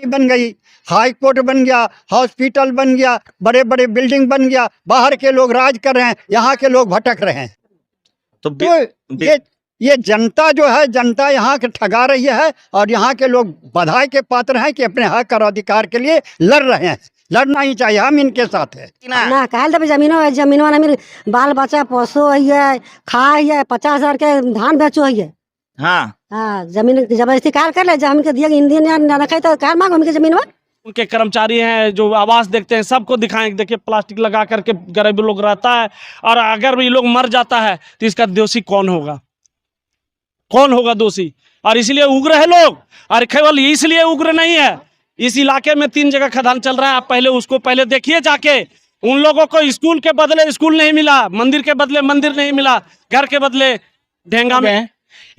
बन गई, high court बन गया, हॉस्पिटल बन गया, बड़े बड़े बिल्डिंग बन गया, बाहर के लोग राज कर रहे हैं, यहाँ के लोग भटक रहे हैं। तो ये जनता जो है, जनता यहाँ के ठगा रही है और यहाँ के लोग बधाई के पात्र हैं कि अपने हक और अधिकार के लिए लड़ रहे हैं। लड़ना ही चाहिए, हम इनके साथ है ना। कहल तब जमीनों ना मेरे बाल बच्चा पोसो है, खाए है, 50,000 के धान बेचो है। हाँ जमीन जबरदस्ती कार कर ले, जब हमके दिया इंडियन रखे तो कार मांगो उनके जमीन में। उनके कर्मचारी हैं जो आवास देखते हैं, सबको दिखाएं, देखिए प्लास्टिक लगा करके गरीब लोग रहता है, और अगर ये लोग मर जाता है तो इसका दोषी कौन होगा? कौन होगा दोषी? और इसलिए उग्र है लोग, और केवल इसलिए उग्र नहीं है, इस इलाके में 3 जगह खदान चल रहा है। आप पहले उसको पहले देखिए जाके। उन लोगों को स्कूल के बदले स्कूल नहीं मिला, मंदिर के बदले मंदिर नहीं मिला, घर के बदले ढेंगा में।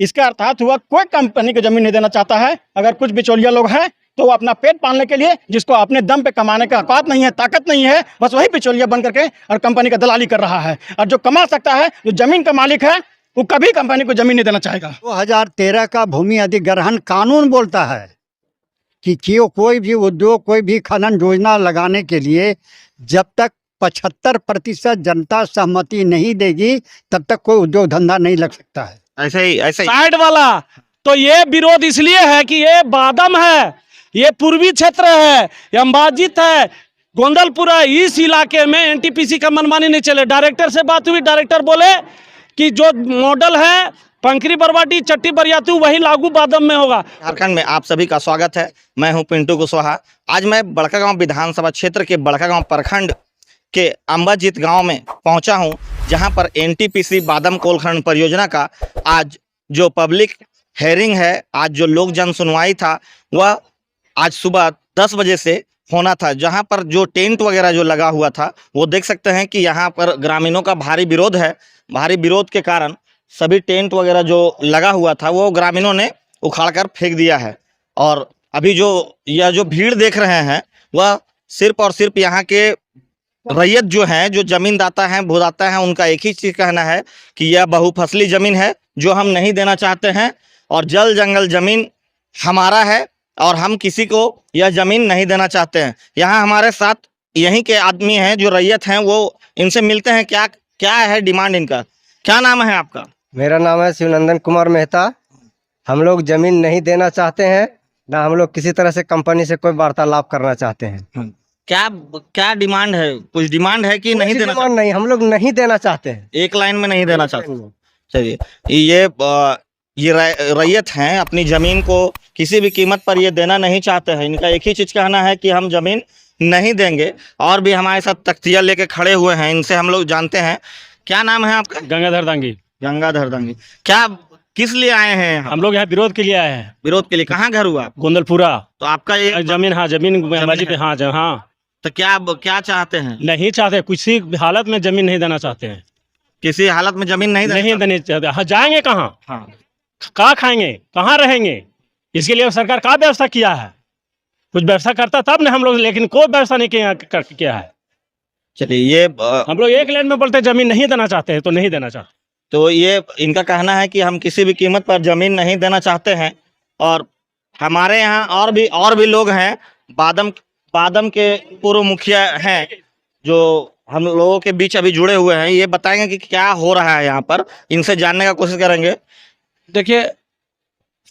इसका अर्थात हुआ कोई कंपनी को जमीन नहीं देना चाहता है। अगर कुछ बिचौलिया लोग हैं तो वो अपना पेट पालने के लिए, जिसको अपने दम पे कमाने का औकात नहीं है, ताकत नहीं है, बस वही बिचौलिया बन करके और कंपनी का दलाली कर रहा है। और जो कमा सकता है, जो जमीन का मालिक है, वो कभी कंपनी को जमीन नहीं देना चाहेगा। 2013 का भूमि अधिग्रहण कानून बोलता है कि कोई भी उद्योग, कोई भी खनन योजना लगाने के लिए जब तक 75% जनता सहमति नहीं देगी तब तक कोई उद्योग धंधा नहीं लग सकता है। ऐसे ही साइड वाला तो ये विरोध इसलिए है कि ये बादम है, ये पूर्वी क्षेत्र है, ये अंबाजित है, गोंदलपुरा, इस इलाके में एनटीपीसी का मनमानी नहीं चले। डायरेक्टर से बात हुई, डायरेक्टर बोले कि जो मॉडल है पंखरी बरवाटी चट्टी बरियातू वही लागू बादम में होगा। झारखंड में आप सभी का स्वागत है। मैं हूं पिंटू कुशवाहा। आज मैं बड़कागांव विधानसभा क्षेत्र के बड़कागांव प्रखंड के अंबाजित गांव में पहुंचा हूं, जहां पर एनटीपीसी बादम कोल खनन परियोजना का आज जो पब्लिक हेयरिंग है, आज जो लोक जन सुनवाई था, वह आज सुबह 10 बजे से होना था। जहां पर जो टेंट वगैरह जो लगा हुआ था, वो देख सकते हैं कि यहाँ पर ग्रामीणों का भारी विरोध है। भारी विरोध के कारण सभी टेंट वगैरह जो लगा हुआ था वो ग्रामीणों ने उखाड़ कर फेंक दिया है। और अभी यह जो भीड़ देख रहे हैं वह सिर्फ और सिर्फ यहाँ के रैयत जो हैं, जो जमीनदाता हैं, भूदाता हैं, उनका एक ही चीज़ कहना है कि यह बहुफसली ज़मीन है जो हम नहीं देना चाहते हैं, और जल जंगल ज़मीन हमारा है और हम किसी को यह ज़मीन नहीं देना चाहते हैं। यहाँ हमारे साथ यहीं के आदमी हैं जो रैयत हैं, वो इनसे मिलते हैं। क्या है डिमांड इनका? क्या नाम है आपका? मेरा नाम है शिवनंदन कुमार मेहता। हम लोग जमीन नहीं देना चाहते हैं, ना हम लोग किसी तरह से कंपनी से कोई वार्तालाप करना चाहते हैं। क्या डिमांड है? कुछ डिमांड है कि नहीं देना? डिमांड नहीं, हम लोग नहीं देना चाहते हैं, एक लाइन में नहीं देना चाहते। चलिए, ये रैयत हैं, अपनी जमीन को किसी भी कीमत पर ये देना नहीं चाहते हैं। इनका एक ही चीज कहना है कि हम जमीन नहीं देंगे। और भी हमारे साथ तख्तिया लेके खड़े हुए हैं, इनसे हम लोग जानते हैं। क्या नाम है आपका? गंगाधर दांगी। गंगाधर दांगी, क्या किस लिए आए हैं? हम लोग यहाँ विरोध के लिए आए हैं। विरोध के लिए? कहाँ घर हुआ? गोंदलपुरा। तो आपका ये जमीन? हाँ, जमीन पे। हाँ। तो क्या चाहते हैं? नहीं चाहते, किसी हालत में जमीन नहीं देना चाहते हैं। किसी हालत में जमीन नहीं देने चाहते। हाँ, जाएंगे कहाँ? हाँ, कहाँ खाएंगे, कहाँ रहेंगे? इसके लिए सरकार का व्यवस्था किया है? कुछ व्यवस्था करता तब न हम लोग, लेकिन कोई व्यवस्था नहीं किया है। चलिए, ये हम लोग एक लाइन में बोलते जमीन नहीं देना चाहते हैं तो नहीं देना चाहते। तो ये इनका कहना है कि हम किसी भी कीमत पर जमीन नहीं देना चाहते हैं। और हमारे यहाँ और भी लोग हैं, बादम के पूर्व मुखिया हैं, जो हम लोगों के बीच अभी जुड़े हुए हैं। ये बताएंगे कि क्या हो रहा है यहाँ पर, इनसे जानने का कोशिश करेंगे। देखिए,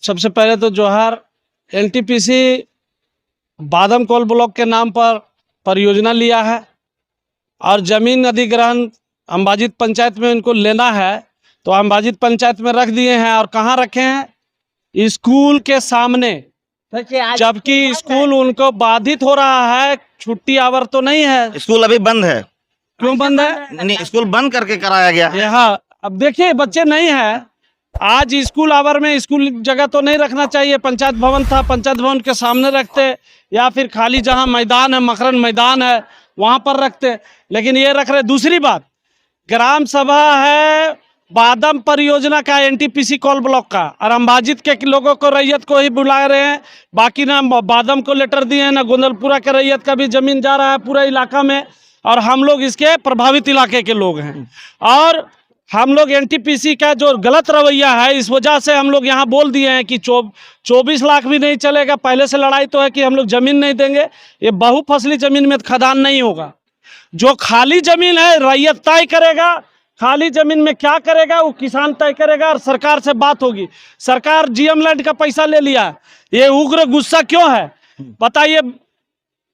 सबसे पहले तो जोहार, एनटीपीसी बादम कोल ब्लॉक के नाम पर परियोजना लिया है और जमीन अधिग्रहण अंबाजित पंचायत में इनको लेना है, तो अंबाजित पंचायत में रख दिए हैं। और कहाँ रखे हैं? स्कूल के सामने, जबकि स्कूल उनको बाधित हो रहा है। छुट्टी आवर तो नहीं है, स्कूल अभी बंद है। क्यों बंद है? नहीं, स्कूल बंद करके कराया गया है। हाँ, अब देखिए, बच्चे नहीं है आज स्कूल आवर में। स्कूल जगह तो नहीं रखना चाहिए, पंचायत भवन था, पंचायत भवन के सामने रखते, या फिर खाली जहाँ मैदान है, मकरन मैदान है, वहां पर रखते, लेकिन ये रख रहे। दूसरी बात, ग्राम सभा है बादम परियोजना का, एनटीपीसी कोल ब्लॉक का, और अंबाजित के लोगों को, रैयत को ही बुला रहे हैं। बाकी ना बादम को लेटर दिए हैं, ना गोंदलपुरा के रैयत का भी जमीन जा रहा है पूरा इलाका में, और हम लोग इसके प्रभावित इलाके के लोग हैं। और हम लोग एनटीपीसी का जो गलत रवैया है, इस वजह से हम लोग यहाँ बोल दिए हैं कि 24 लाख भी नहीं चलेगा। पहले से लड़ाई तो है कि हम लोग जमीन नहीं देंगे। ये बहुफसली जमीन में खदान नहीं होगा। जो खाली जमीन है रैयत तय करेगा, खाली जमीन में क्या करेगा वो किसान तय करेगा, और सरकार से बात होगी। सरकार जीएम लैंड का पैसा ले लिया, ये उग्र गुस्सा क्यों है बताइए।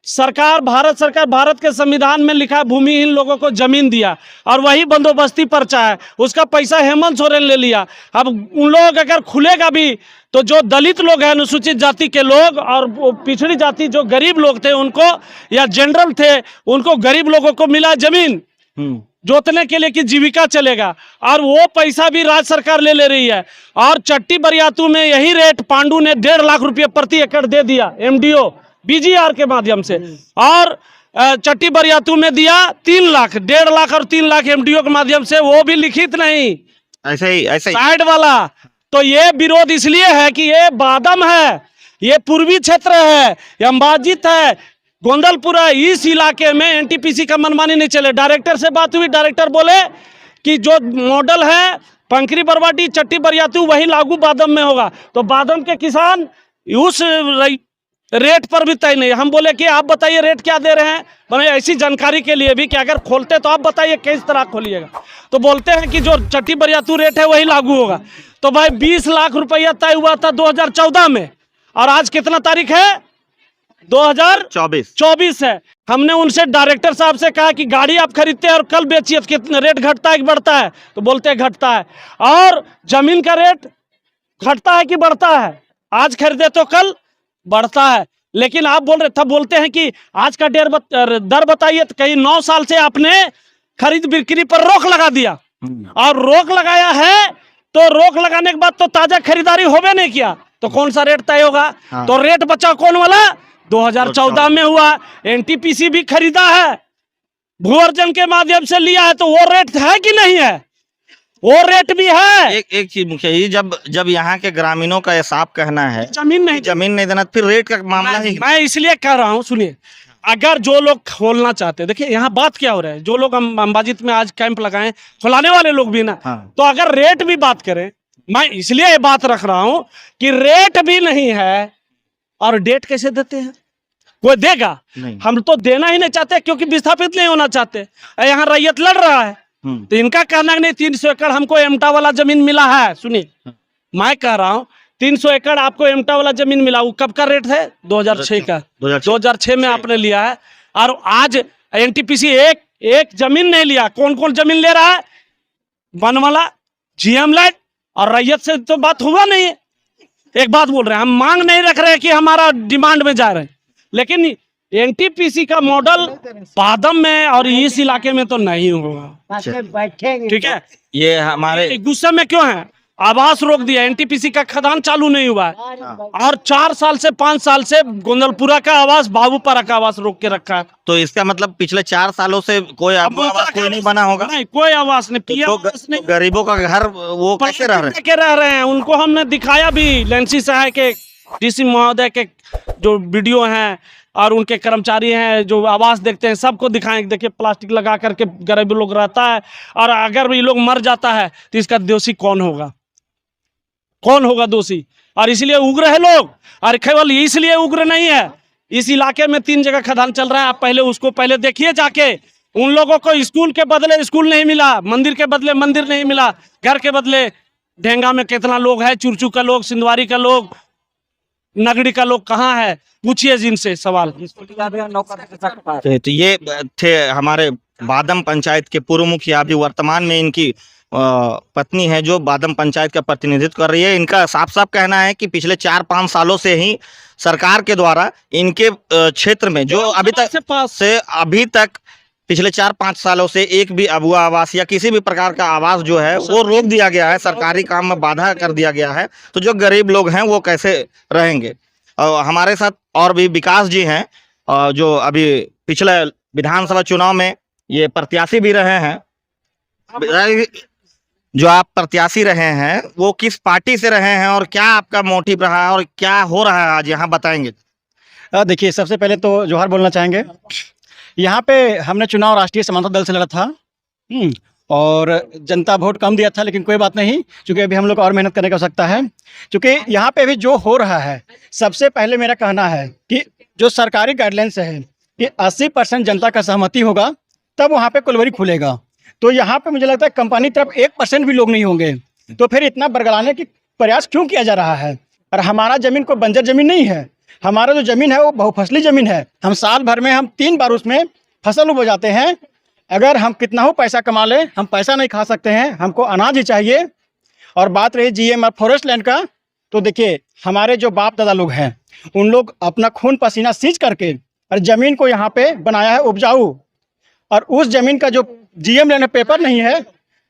सरकार, भारत सरकार, भारत के संविधान में लिखा है भूमिहीन लोगों को जमीन दिया, और वही बंदोबस्ती पर्चा है, उसका पैसा हेमंत सोरेन ले लिया। अब उन लोग अगर खुलेगा भी तो जो दलित लोग हैं, अनुसूचित जाति के लोग और पिछड़ी जाति जो गरीब लोग थे उनको, या जनरल थे उनको, गरीब लोगों को मिला जमीन जोतने के लिए कि जीविका चलेगा, और वो पैसा भी राज्य सरकार ले रही है। और चट्टी बरियातू में यही रेट पांडू ने 1.5 लाख रुपये प्रति एकड़ दे दिया एमडीओ बीजीआर के माध्यम से, और चट्टी बरियातू में दिया 3 लाख, 1.5 लाख और 3 लाख एमडीओ के माध्यम से, वो भी लिखित नहीं, ऐसे ही साइड वाला। तो ये विरोध इसलिए है कि ये बादम है, ये पूर्वी क्षेत्र है, ये अंबाजित है, गोंदलपुरा, इस इलाके में एनटीपीसी का मनमानी नहीं चले। डायरेक्टर से बात हुई, डायरेक्टर बोले कि जो मॉडल है पंकरी बरवाटी चट्टी बरियातू वही लागू बादम में होगा। तो बादम के किसान उस रेट पर भी तय नहीं। हम बोले कि आप बताइए रेट क्या दे रहे हैं, मैंने ऐसी जानकारी के लिए भी कि अगर खोलते तो आप बताइए किस तरह खोलिएगा। तो बोलते हैं कि जो चट्टी बरियातू रेट है वही लागू होगा। तो भाई 20 लाख रुपया तय हुआ था 2014 में, और आज कितना तारीख है 2024 है। हमने उनसे डायरेक्टर साहब से कहा कि गाड़ी आप खरीदते हैं और कल बेचिए तो कितना रेट घटता है कि बढ़ता है, तो बोलते हैं घटता है। और जमीन का रेट घटता है कि बढ़ता है, आज खरीदे तो कल बढ़ता है। लेकिन आप बोल रहे तब बोलते हैं कि आज का दर बताइए, तो कहीं 9 साल से आपने खरीद बिक्री पर रोक लगा दिया, और रोक लगाया है तो रोक लगाने के बाद तो ताजा खरीदारी होवे नहीं किया, तो कौन सा रेट तय होगा। तो रेट बचा कौन वाला 2014 में हुआ। एनटीपीसी भी खरीदा है, भू अर्जन के माध्यम से लिया है, तो वो रेट है कि नहीं है, वो रेट भी है। एक चीज मुखिया जी, जब यहाँ के ग्रामीणों का ये साफ कहना है जमीन नहीं देना, फिर रेट का मामला ही। मैं इसलिए कह रहा हूँ, सुनिए, अगर जो लोग खोलना चाहते, देखिए यहाँ बात क्या हो रहा है, जो लोग अंबाजित में आज कैंप लगाए, खुलाने वाले लोग भी ना, तो अगर रेट भी बात करें, मैं इसलिए ये बात रख रहा हूँ कि रेट भी नहीं है और डेट कैसे देते हैं, कोई देगा नहीं। हम तो देना ही नहीं चाहते क्योंकि विस्थापित नहीं होना चाहते, यहाँ रैयत लड़ रहा है। तो इनका कहना नहीं 300 एकड़ हमको एमटा वाला जमीन मिला है। सुनिए, मैं कह रहा हूँ 300 एकड़ आपको एमटा वाला जमीन मिला, वो कब का रेट है 2006 का, 2006 में आपने लिया है। और आज एनटीपीसी एक जमीन नहीं लिया। कौन कौन जमीन ले रहा है, बनवाला, जीएम लैंड और रैयत से तो बात हुआ नहीं है। एक बात बोल रहे हैं, हम मांग नहीं रख रहे हैं कि हमारा डिमांड में जा रहे हैं, लेकिन एनटीपीसी का मॉडल बादम में और इस इलाके में तो नहीं होगा। ठीक है, ये हमारे गुस्से में क्यों है, आवास रोक दिया, एनटीपीसी का खदान चालू नहीं हुआ है, और 4 साल से 5 साल से गोंदलपुरा का आवास, बाबूपारा का आवास रोक के रखा है। तो इसका मतलब पिछले 4 सालों से कोई आवास कोई नहीं बना होगा। नहीं, कोई आवास नहीं, तो गरीबों का घर वो कैसे रह रहे हैं, उनको हमने दिखाया भी। लेंसी साहब के, डीसी महोदय के जो वीडियो हैं और उनके कर्मचारी हैं जो आवास देखते हैं, सबको दिखाएं। देखिए प्लास्टिक लगा करके गरीब लोग रहता है, और अगर ये लोग मर जाता है तो इसका दोषी कौन होगा, कौन होगा दोषी। और इसलिए उग्र है लोग, और केवल इसलिए उग्र नहीं है, इस इलाके में 3 जगह खदान चल रहा है। आप पहले उसको पहले देखिए जाके। उन लोगों को स्कूल के बदले स्कूल नहीं मिला, मंदिर के बदले मंदिर नहीं मिला, घर के बदले ढेंगा में कितना लोग है, चुरचू का लोग, सिंधवारी का लोग, नगड़ी का लोग कहाँ है, पूछिए जिनसे सवाल। तो ये थे हमारे बादम पंचायत के पूर्व मुखिया, अभी वर्तमान में इनकी पत्नी है जो बादम पंचायत का प्रतिनिधित्व कर रही है। इनका साफ साफ कहना है कि पिछले 4-5 सालों से ही सरकार के द्वारा इनके क्षेत्र में जो अभी तक पिछले 4-5 सालों से एक भी अबुआ आवास या किसी भी प्रकार का आवास जो है वो रोक दिया गया है, सरकारी काम में बाधा कर दिया गया है। तो जो गरीब लोग हैं वो कैसे रहेंगे। और हमारे साथ और भी विकास जी हैं जो अभी पिछले विधानसभा चुनाव में ये प्रत्याशी भी रहे हैं। जो आप प्रत्याशी रहे हैं वो किस पार्टी से रहे हैं और क्या आपका मोटिव रहा है और क्या हो रहा है आज यहाँ बताएंगे। देखिए, सबसे पहले तो जोहार बोलना चाहेंगे। यहाँ पे हमने चुनाव राष्ट्रीय समानता दल से लड़ा था, और जनता वोट कम दिया था, लेकिन कोई बात नहीं, क्योंकि अभी हम लोग और मेहनत करने की आवश्यकता है। क्योंकि यहाँ पे भी जो हो रहा है, सबसे पहले मेरा कहना है कि जो सरकारी गाइडलाइंस है कि 80% जनता का सहमति होगा तब वहाँ पे कुलवरी खुलेगा। तो यहाँ पे मुझे लगता है कंपनी तरफ 1% भी लोग नहीं होंगे, तो फिर इतना बरगलाने की प्रयास क्यों किया जा रहा है। और हमारा ज़मीन कोई बंजर ज़मीन नहीं है, हमारा जो ज़मीन है वो बहुफसली ज़मीन है। हम साल भर में हम 3 बार उसमें फसल उपजाते हैं। अगर हम कितना हो पैसा कमा लें, हम पैसा नहीं खा सकते हैं, हमको अनाज ही चाहिए। और बात रही GM और फॉरेस्ट लैंड का, तो देखिए हमारे जो बाप दादा लोग हैं उन लोग अपना खून पसीना सींच करके और ज़मीन को यहाँ पे बनाया है उपजाऊ। और उस ज़मीन का जो GM लैंड पेपर नहीं है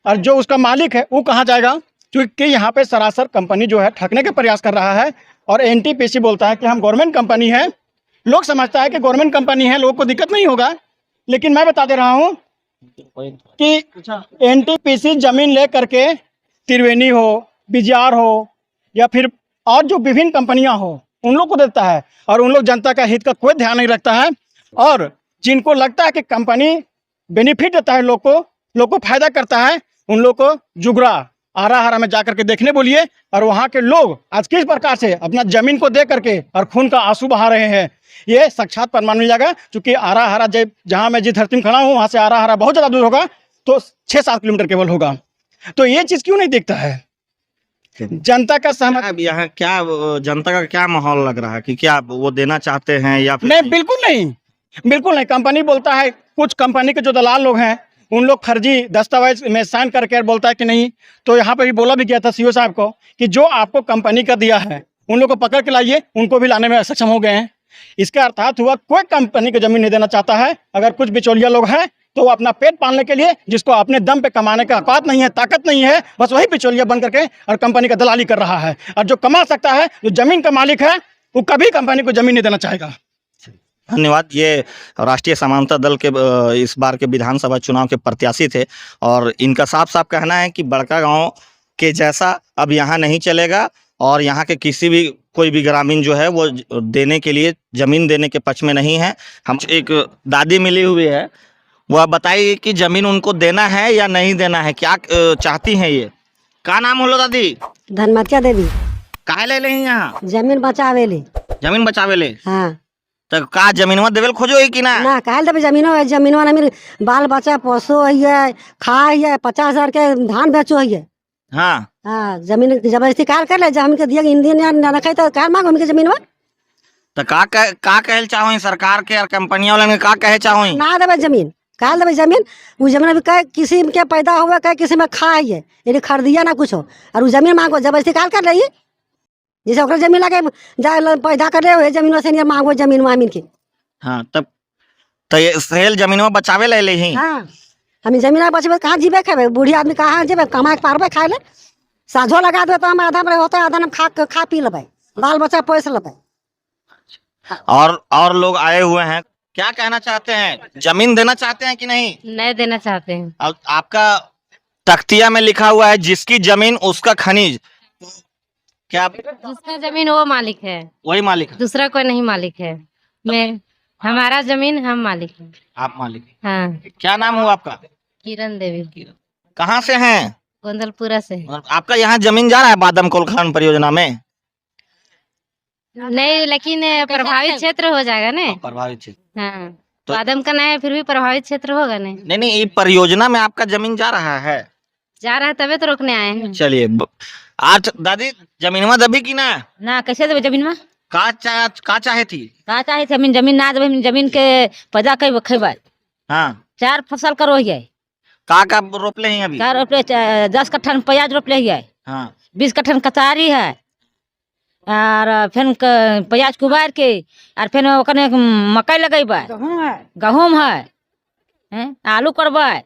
और जो उसका मालिक है वो कहाँ जाएगा, क्योंकि यहाँ पे सरासर कंपनी जो है ठगने के प्रयास कर रहा है। और NTPC बोलता है कि हम गवर्नमेंट कंपनी है, लोग समझता है कि गवर्नमेंट कंपनी है, लोगों को दिक्कत नहीं होगा। लेकिन मैं बता दे रहा हूँ कि NTPC जमीन ले करके त्रिवेणी हो, बिजार हो या फिर और जो विभिन्न कंपनियां हो उन लोग को देता है, और उन लोग जनता का हित का कोई ध्यान नहीं रखता है। और जिनको लगता है कि कंपनी बेनिफिट देता है, लोग को फायदा करता है, उन लोग को जुगरा आरा हारा में जाकर के देखने बोलिए। और वहाँ के लोग आज किस प्रकार से अपना जमीन को दे करके और खून का आंसू बहा रहे हैं, ये साक्षात प्रमाण मिल जाएगा। क्योंकि आरा हारा जहाँ मैं जिस धरती में खड़ा हूँ वहाँ से आरा हारा बहुत ज़्यादा दूर होगा, तो 6-7 किलोमीटर केवल होगा। तो ये चीज़ क्यों नहीं देखता है जनता का सहमत। अब यहाँ क्या जनता का क्या माहौल लग रहा है कि क्या वो देना चाहते हैं या फिर नहीं, बिल्कुल नहीं, बिल्कुल नहीं। कंपनी बोलता है, कुछ कंपनी के जो दलाल लोग हैं उन लोग फर्जी दस्तावेज में साइन करके बोलता है कि नहीं। तो यहाँ पे भी बोला भी गया था CO साहब को कि जो आपको कंपनी का दिया है उन लोग को पकड़ के लाइए, उनको भी लाने में सक्षम हो गए हैं। इसका अर्थात हुआ कोई कंपनी को जमीन नहीं देना चाहता है। अगर कुछ बिचौलिया लोग हैं तो वो अपना पेट पालने के लिए, जिसको अपने दम पे कमाने का औकात नहीं है, ताकत नहीं है, बस वही बिचौलिया बन करके और कंपनी का दलाली कर रहा है। और जो कमा सकता है, जो जमीन का मालिक है, वो कभी कंपनी को जमीन नहीं देना चाहेगा। धन्यवाद। ये राष्ट्रीय समानता दल के इस बार के विधानसभा चुनाव के प्रत्याशी थे और इनका साफ साफ कहना है कि बड़का गांव के जैसा अब यहाँ नहीं चलेगा और यहाँ के किसी भी कोई भी ग्रामीण जो है वो देने के लिए, जमीन देने के पक्ष में नहीं है। हम एक दादी मिली हुई है, वो आप बताइए कि जमीन उनको देना है या नहीं देना है, क्या चाहती हैं ये? का नाम होलो दादी? धनमतिया देवी। काहे ले लें यहाँ? जमीन बचावेले। जमीन बचावेले? हाँ। तो का जमीनवा देवेल खोजो है कि ना? ना काहे देवे जमीनवा ना, मेरे बाल बच्चा पोसो है, खा है, 50,000 के धान बेचो है। हाँ हाँ, जमीन जबरदस्ती कार कर ले, जब हमके दिया इंडियन या रखे तो कार मांगो हमके जमीनवा। तो का कहल चाहो सरकार के और कंपनियों वाले का कहे चाहो? ना देवे जमीन, काहे देवे जमीन? वो जमीन कई किसी के पैदा हुआ, कई किसी में खा है, यदि खरीदिया ना कुछ हो, और वो जमीन मांगो जबरदस्ती कार कर रही है। जैसे ओकरा जमीन लगे जा पैदा कर रहे हो जमीन से मांगो जमीन वामीन के। हाँ, तब तो ये सेल जमीनवा बचावे ले ही। हाँ, हम जमीन बचबे कहाँ जीवे खेबे, बूढ़ी आदमी कहाँ जेबे, कमा के पारबे खाए ले। साझो लगा दे तो हम आधा में होता है, आधा हम खा पी लेबे, बाल बच्चा पोस लेबे। और लोग आए हुए हैं, क्या कहना चाहते हैं? जमीन देना चाहते हैं कि नहीं? नहीं देना चाहते हैं। अब आपका तख्तिया में लिखा हुआ है जिसकी जमीन उसका खनिज, क्या जिसका जमीन वो मालिक है, वही मालिक है? दूसरा कोई नहीं मालिक है। मैं, हमारा जमीन हम मालिक है। आप मालिक? हाँ। क्या नाम हुआ आपका? किरण देवी। कहाँ से हैं? गोंदलपुरा से। आपका यहाँ जमीन जा रहा है बादम कोल खनन परियोजना में? नहीं, लेकिन प्रभावित क्षेत्र हो जाएगा ना। प्रभावित क्षेत्र? हाँ, तो बादम का नहीं, फिर भी प्रभावित क्षेत्र होगा नहीं। नहीं, ये परियोजना में आपका जमीन जा रहा है? जा रहा है, तबे तो रोकने आए हैं। चलिए, आज दादी जमीनवा दबी की ना? ना कैसे देवे जमीन में? का चाहे थी? का चाहे जमीन ना देवे, जमीन के पैदा कर खेबे। हाँ, 4 फसल करो है। का रोपले हैं अभी? का रोपले 10 कट्ठा प्याज रोपले है। हाँ, 20 कट्ठा कचारी है, और फिर प्याज कुबार के, और फिर ओकने मकई लगेबे, गहूम है, आलू करबे।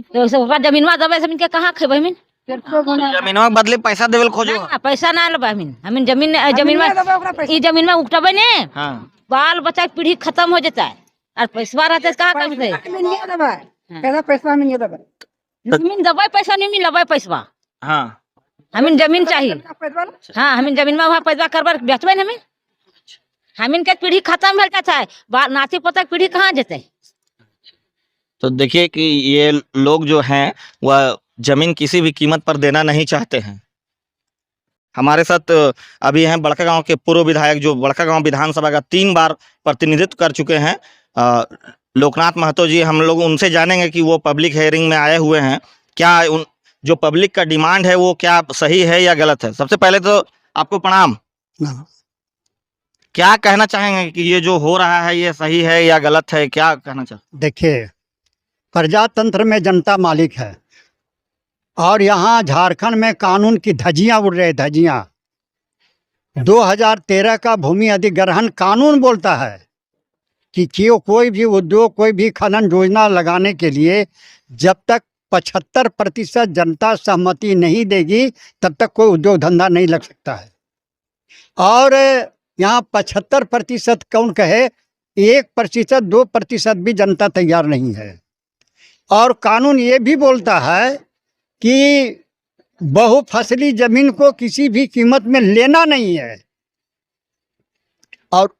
तो सब जमीनवा देवे, जमीन के कहाँ खेबे? हमीन जमीनवा बदले पैसा देवेल खोजो? पैसा ना लेबे। हमीन जमीन में उगटबे ने। हाँ, बाल बच्चा की पीढ़ी खत्म हो जाता है, और पैसा रहते कहाँ करते? जमीन दबाई पैसा नहीं मिलबे पैसा। हाँ, हमीन जमीन चाहिए। हाँ, हमीन जमीन में पैदा करबे बेचबे न। हमीन के पीढ़ी खत्म हो जाता है, नाती पोता की पीढ़ी कहाँ जेते? तो देखिए कि ये लोग जो हैं वह जमीन किसी भी कीमत पर देना नहीं चाहते हैं। हमारे साथ अभी हैं बड़कागांव के पूर्व विधायक जो बड़कागांव विधानसभा का 3 बार प्रतिनिधित्व कर चुके हैं, लोकनाथ महतो जी। हम लोग उनसे जानेंगे कि वो पब्लिक हेयरिंग में आए हुए हैं, क्या उन जो पब्लिक का डिमांड है वो क्या सही है या गलत है। सबसे पहले तो आपको प्रणाम। क्या कहना चाहेंगे कि ये जो हो रहा है ये सही है या गलत है, क्या कहना चाहेंगे? देखिए, प्रजातंत्र में जनता मालिक है और यहाँ झारखंड में कानून की धज्जियां उड़ रही, धज्जियां। 2013 का भूमि अधिग्रहण कानून बोलता है कि कोई भी उद्योग, कोई भी खनन योजना लगाने के लिए जब तक 75% जनता सहमति नहीं देगी तब तक कोई उद्योग धंधा नहीं लग सकता है। और यहाँ 75% कौन कहे, 1%, 2% भी जनता तैयार नहीं है। और कानून ये भी बोलता है कि बहुफसली जमीन को किसी भी कीमत में लेना नहीं है। और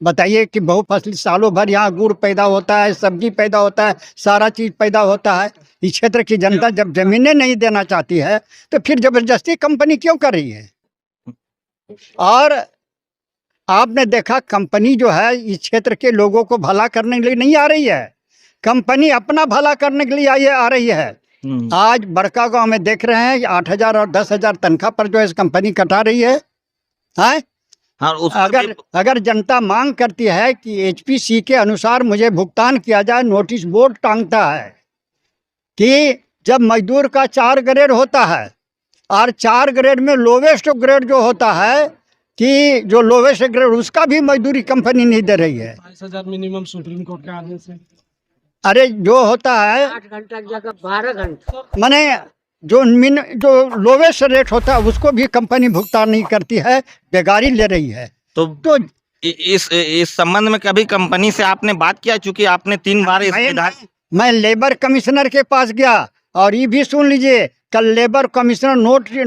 बताइए कि बहुफसली सालों भर यहाँ गुड़ पैदा होता है, सब्जी पैदा होता है, सारा चीज़ पैदा होता है। इस क्षेत्र की जनता जब जमीनें नहीं देना चाहती है तो फिर जबरदस्ती कंपनी क्यों कर रही है। और आपने देखा कंपनी जो है इस क्षेत्र के लोगों को भला करने के लिए नहीं आ रही है, कंपनी अपना भला करने के लिए आ रही है। आज बड़कागांव में देख रहे हैं 8,000 और 10,000 तनख्वाह पर जो है इस कंपनी कटा रही है। हाँ, अगर जनता मांग करती है कि एचपीसी के अनुसार मुझे भुगतान किया जाए, नोटिस बोर्ड टांगता है कि जब मजदूर का 4 ग्रेड होता है और 4 ग्रेड में लोवेस्ट ग्रेड जो होता है कि जो लोवेस्ट ग्रेड उसका भी मजदूरी कंपनी नहीं दे रही है। 22,000 मिनिमम सुप्रीम कोर्ट के आदेश से। अरे जो होता है 8 घंटा की जगह 12 घंटा, माने जो लोवेस्ट रेट होता है उसको भी कंपनी भुगतान नहीं करती है, बेगारी ले रही है। तो इस संबंध में कभी कंपनी से आपने बात किया, चूंकि आपने 3 बार मैं लेबर कमिश्नर के पास गया और ये भी सुन लीजिए, कल लेबर कमिश्नर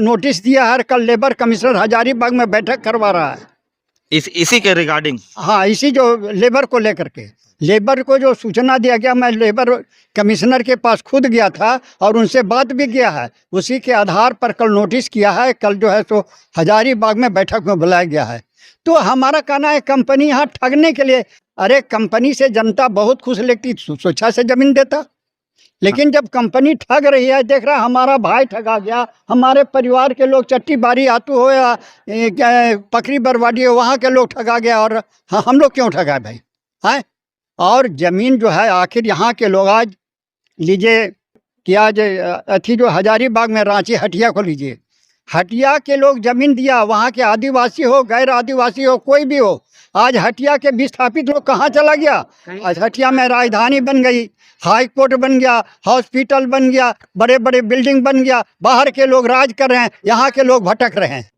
नोटिस दिया है, कल लेबर कमिश्नर हजारीबाग में बैठक करवा रहा है इसी के रिगार्डिंग। हाँ, इसी जो लेबर को लेकर के, लेबर को जो सूचना दिया गया, मैं लेबर कमिश्नर के पास खुद गया था और उनसे बात भी किया है। उसी के आधार पर कल नोटिस किया है, कल जो है सो हजारीबाग में बैठक में बुलाया गया है। तो हमारा कहना है कंपनी यहाँ ठगने के लिए, अरे कंपनी से जनता बहुत खुश लेती, स्वेच्छा से जमीन देता, लेकिन जब कंपनी ठग रही है, देख रहा हमारा भाई ठगा गया, हमारे परिवार के लोग चट्टी बारी आतू हो या पकड़ी बरवाडी हो, वहाँ के लोग ठगा गया और हम लोग क्यों ठगा भाई हैं। और ज़मीन जो है आखिर यहाँ के लोग आज लीजिए कि आज अथी जो हजारीबाग में रांची हटिया को लीजिए, हटिया के लोग ज़मीन दिया, वहाँ के आदिवासी हो गैर आदिवासी हो कोई भी हो, आज हटिया के विस्थापित लोग कहाँ चला गया। आज हटिया में राजधानी बन गई, हाई कोर्ट बन गया, हॉस्पिटल बन गया, बड़े बड़े बिल्डिंग बन गया, बाहर के लोग राज कर रहे हैं, यहाँ के लोग भटक रहे हैं।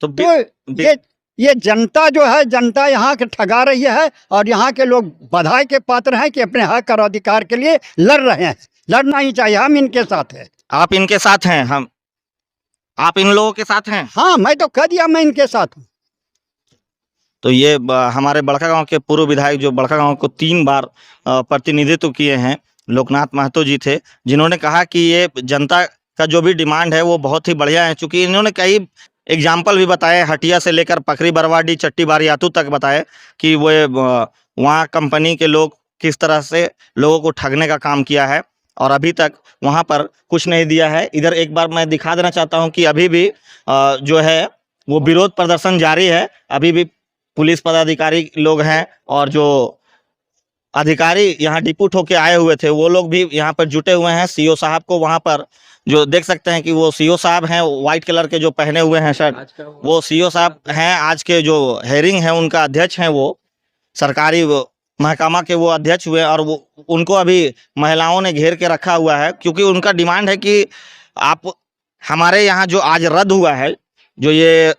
तो ये जनता जो है, जनता यहाँ के ठगा रही है और यहाँ के लोग बधाई के पात्र हैं कि अपने हक और अधिकार के लिए लड़ रहे हैं। लड़ना ही चाहिए, हम इनके साथ हैं। आप इनके साथ हैं? आप इन लोगों के साथ हैं? हाँ, मैं तो कह दिया मैं इनके साथ हूँ। तो ये हमारे बड़कागांव के पूर्व विधायक जो बड़कागांव को 3 बार प्रतिनिधित्व किए हैं, लोकनाथ महतो जी थे, जिन्होंने कहा कि ये जनता का जो भी डिमांड है वो बहुत ही बढ़िया है। चूँकि इन्होंने कई एग्जाम्पल भी बताए, हटिया से लेकर पकड़ी बरवाडी चट्टी बारियातू तक बताए कि वो वहाँ कंपनी के लोग किस तरह से लोगों को ठगने का काम किया है और अभी तक वहाँ पर कुछ नहीं दिया है। इधर एक बार मैं दिखा देना चाहता हूँ कि अभी भी जो है वो विरोध प्रदर्शन जारी है। अभी भी पुलिस पदाधिकारी लोग हैं और जो अधिकारी यहाँ डिप्यूट होके आए हुए थे वो लोग भी यहाँ पर जुटे हुए हैं। सीओ साहब को वहाँ पर जो देख सकते हैं कि वो सीओ साहब हैं, व्हाइट कलर के जो पहने हुए हैं शर्ट, वो सीओ साहब हैं। आज के जो हेयरिंग है उनका अध्यक्ष हैं, वो सरकारी महकमा के वो अध्यक्ष हुए और वो उनको अभी महिलाओं ने घेर के रखा हुआ है, क्योंकि उनका डिमांड है कि आप हमारे यहाँ जो आज रद्द हुआ है, जो ये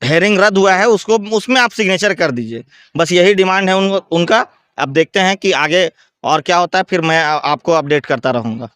हेयरिंग रद्द हुआ है, उसको उसमें आप सिग्नेचर कर दीजिए। बस यही डिमांड है उनका। अब देखते हैं कि आगे और क्या होता है, फिर मैं आपको अपडेट करता रहूँगा।